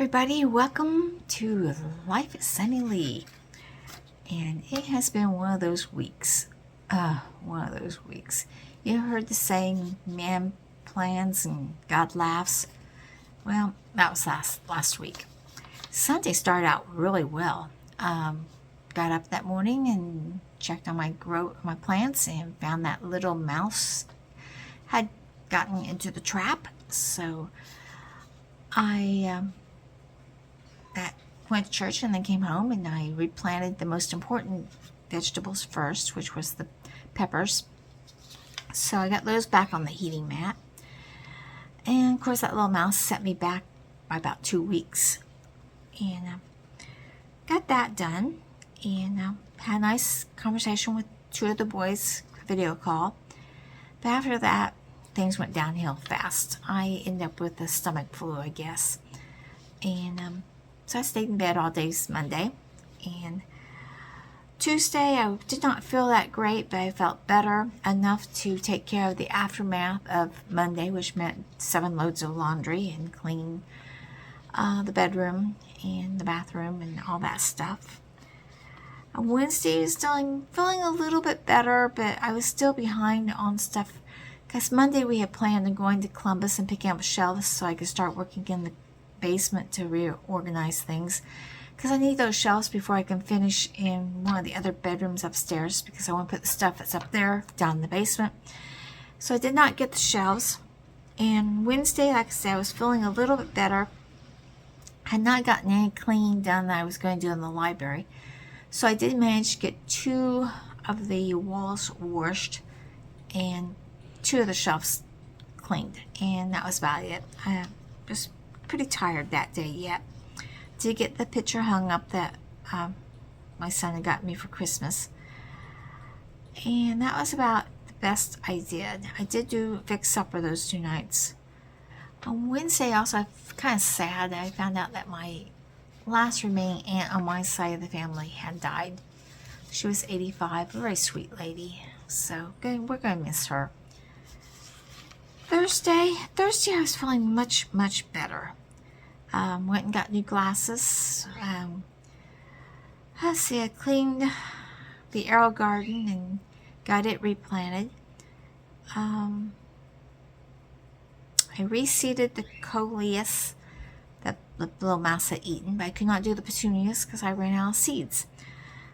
everybody, welcome to Life at Sunny Lee. And it has been one of those weeks. You heard the saying, man plans and God laughs? Well, that was last week. Sunday started out really well. Got up that morning and checked on my plants and found that little mouse had gotten into the trap. So I went to church and then came home and I replanted the most important vegetables first, which was the peppers. So I got those back on the heating mat. And of course that little mouse set me back by about 2 weeks. And got that done and had a nice conversation with 2 of the boys, video call. But after that, things went downhill fast. I ended up with a stomach flu, I guess. And so I stayed in bed all day Monday. And Tuesday, I did not feel that great, but I felt better enough to take care of the aftermath of Monday, which meant 7 loads of laundry and cleaning the bedroom and the bathroom and all that stuff. On Wednesday, I was feeling a little bit better, but I was still behind on stuff. Because Monday we had planned on going to Columbus and picking up shelves so I could start working in the basement to reorganize things. Because I need those shelves before I can finish in one of the other bedrooms upstairs, because I want to put the stuff that's up there down in the basement. So I did not get the shelves. And Wednesday, like I said, I was feeling a little bit better. I had not gotten any cleaning done that I was going to do in the library. So I did manage to get 2 of the walls washed and 2 of the shelves cleaned. And that was about it. I was pretty tired that day yet. Did get the picture hung up that my son had got me for Christmas. And that was about the best I did. I did fix supper those 2 nights. On Wednesday also, I'm kind of sad. I found out that my last remaining aunt on my side of the family had died. She was 85, a very sweet lady. So we're going to miss her. Thursday I was feeling much better. Went and got new glasses. I cleaned the arrow garden and got it replanted. I reseeded the coleus that the little mouse had eaten, but I could not do the petunias because I ran out of seeds.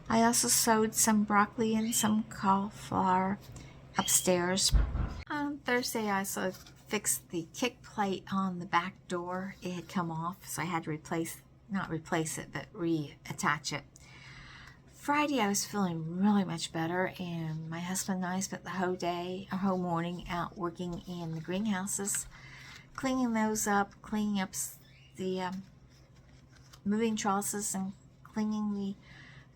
I also sowed some broccoli and some cauliflower upstairs. On Thursday, I also fixed the kick plate on the back door. It had come off, so I had to not replace it, but reattach it. Friday, I was feeling really much better, and my husband and I spent the whole morning out working in the greenhouses, cleaning those up, cleaning up the moving trellises, and cleaning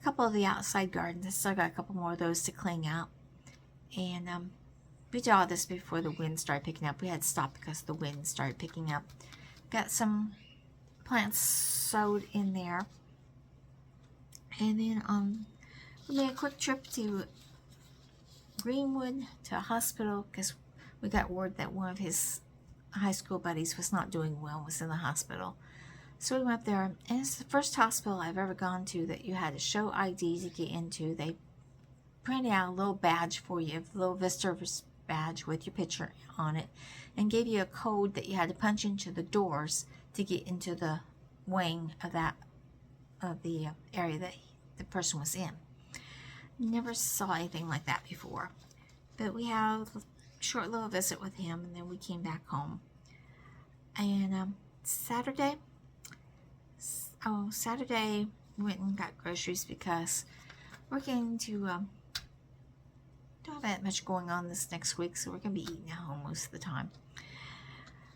a couple of the outside gardens. I still got a couple more of those to clean out. And we did all this before the wind started picking up. We had to stop because the wind started picking up. Got some plants sowed in there. And then we made a quick trip to Greenwood to a hospital because we got word that one of his high school buddies was not doing well, was in the hospital. So we went up there, and it's the first hospital I've ever gone to that you had to show ID to get into. They printed out a little badge for you, a little visitor badge with your picture on it, and gave you a code that you had to punch into the doors to get into the wing of the area that the person was in. Never saw anything like that before. But we had a short little visit with him, and then we came back home. And Saturday went and got groceries because we're going to don't have that much going on this next week, so we're going to be eating at home most of the time.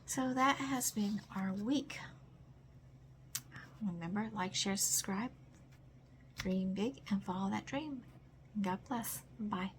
So that has been our week. Remember, like, share, subscribe, dream big, and follow that dream. God bless. Bye.